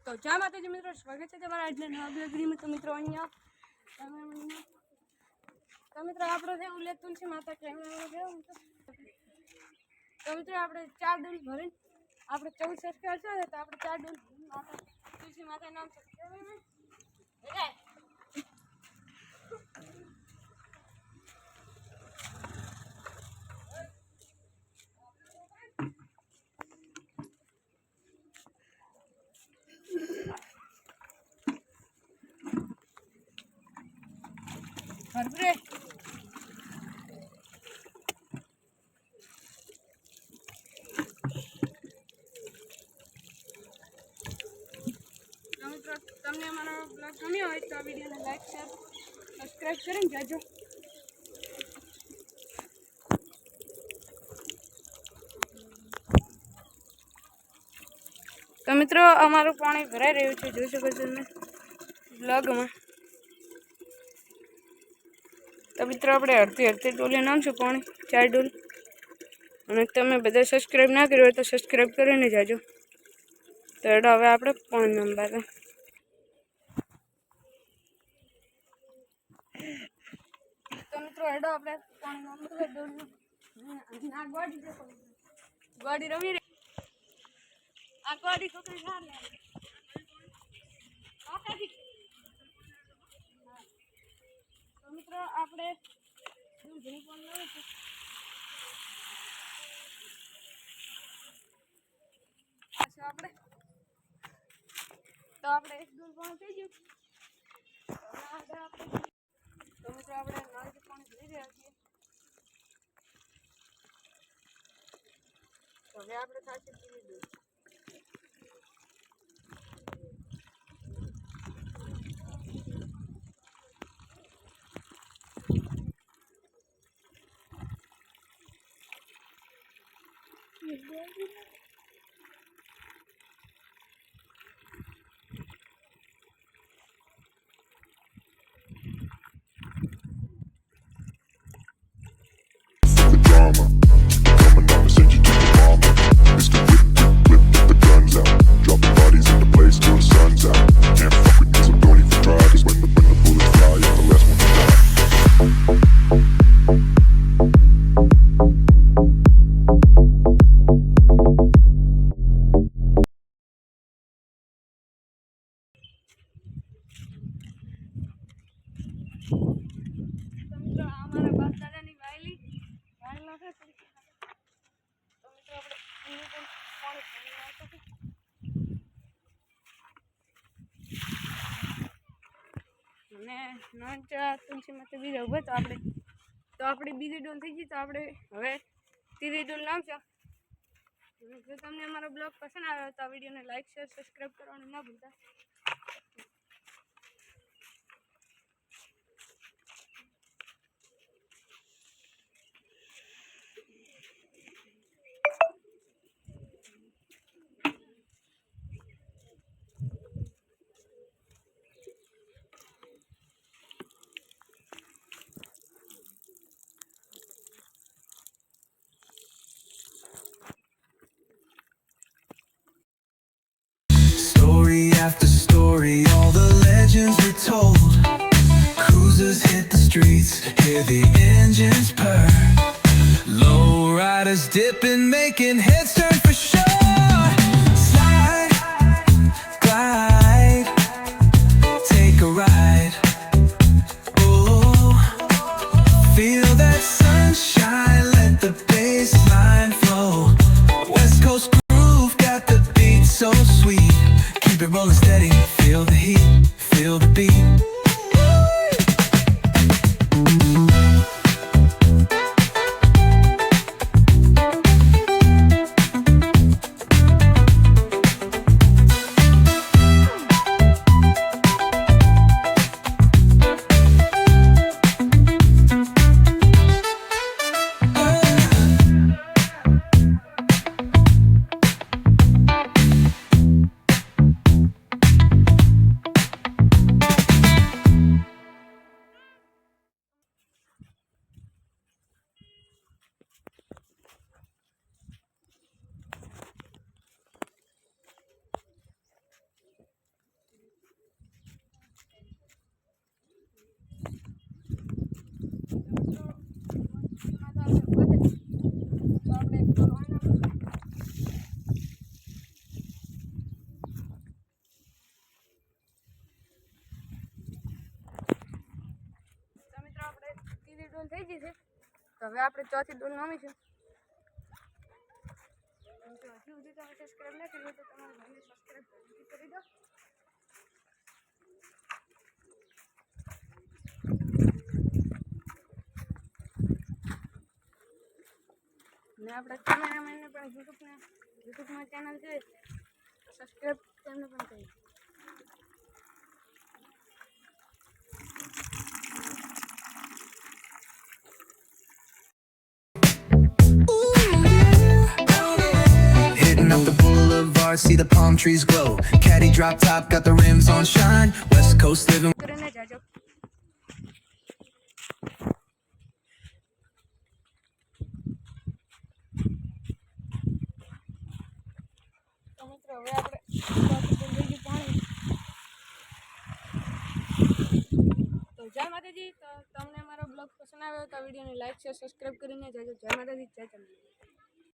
તો જય માતાજી મિત્રો, સ્વાગત છે તમારા આજના નવા બ્લોગમાં। તો મિત્રો અહીંયા તો મિત્રો આપણે છે ઉલ્લે તુલસી માતા કહેવામાં તો મિત્રો આપણે 4 ડોલ ભરીને આપણે 14 સબસ્ક્રાઇબર છે તો આપણે 4 ડોલ માતા તુલસી માતા નામ છે ભરભરે મિત્રો તમને અમારો બ્લોગ ગમ્યો હોય તો આ વિડીયોને લાઈક શેર સબસ્ક્રાઇબ કરીને જાજો। તો મિત્રો અમારું પાણી ભરાઈ રહ્યું છે, જોઈ શકો છો તમે બ્લોગમાં। તો મિત્રો આપણે અડધી ડોલે નાખશું પાણી 4 ડોલ, અને તમે બધા સબસ્ક્રાઈબ ના કર્યું હોય તો સબસ્ક્રાઈબ કરીને જાજો। તો એડો હવે આપણે પાણી નંબર તો મિત્રો એડો આપણે પાણી નંબર ડોલ ના ગોડી રમી આ ગોડી છોકરી ના લે તો મિત્રો આપણે દૂધ પણ લેવું છે આપણે તો આપણે એક દૂધ પણ થઈ ગયું। તો મિત્રો આપણે નળથી પાણી ભરી રહ્યા છીએ। તો હવે આપણે થશે પીવી દૂધ। हमारा बाप दादा ની વાયલી નાખે તો મિત્રો આપણે એની પણ પાણી ભરી આવતો છે અને નંચા તુલસી માતા બીજા ઉભા તો આપણે બીજી ડોલ થઈ ગઈ। તો આપણે હવે ત્રીજી ડોલ નાખશું। જો તમને અમારો બ્લોગ પસંદ આવ્યો તો આ વિડીયોને લાઈક શેર સબસ્ક્રાઈબ કરવાનું ના ભૂલતા। Story after story, all the legends were told. Cruisers hit the streets, hear the engines purr. Low riders dipping, making heads turn for sure. Slide, glide, take a ride. Oh, feel that sunshine, let the bass line flow. West Coast groove got the beat so sweet. Keep it rolling steady, feel the heat, feel the beat. થઈ ગઈ છે. તો હવે આપણે ચોથી ડોલ નમીશું. હજુ સુધી તમે સબસ્ક્રાઈબ ના કર્યું તો તમારા ભાઈને સબસ્ક્રાઈબ કરી દો. ને આપણા કેમેરામેનને પણ યુટ્યુબમાં ચેનલ છે તો સબસ્ક્રાઈબ તેમને પણ કરી દો. Hitting up the boulevard, see the palm trees glow. Caddy drop top, got the rims on shine. West Coast living. કરીને જાજો. તો મિત્રો હવે આપણે ચોથી પાણી. તો જય માતાજી. તો તમને મારો બ્લોગ પસંદ આવ્યો તો વિડીયોને લાઈક શેર સબસ્ક્રાઈબ કરીને જાજો. જય માતાજી, જય ચંદ્ર.